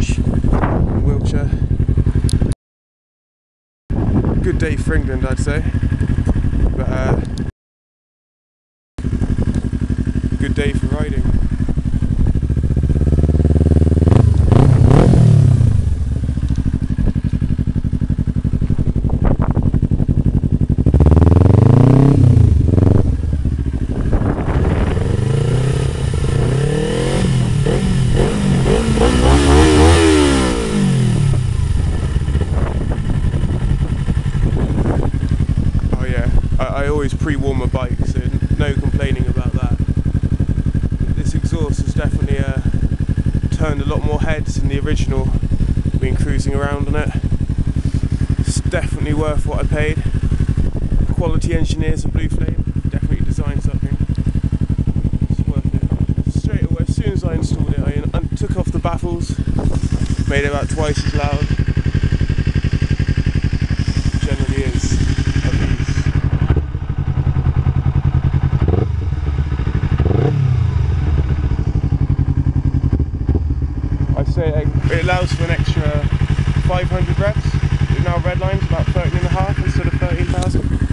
beach in Wiltshire. Good day for England, I'd say, but good day for riding. I always pre-warm my bike, so no complaining about that. This exhaust has definitely turned a lot more heads than the original. Been cruising around on it. It's definitely worth what I paid. Quality engineers at Blueflame definitely designed something. It's worth it. Straight away, as soon as I installed it, I took off the baffles, made it about twice as loud. Generally is. It allows for an extra 500 reps. It now redlines about 13.5 instead of 13,000.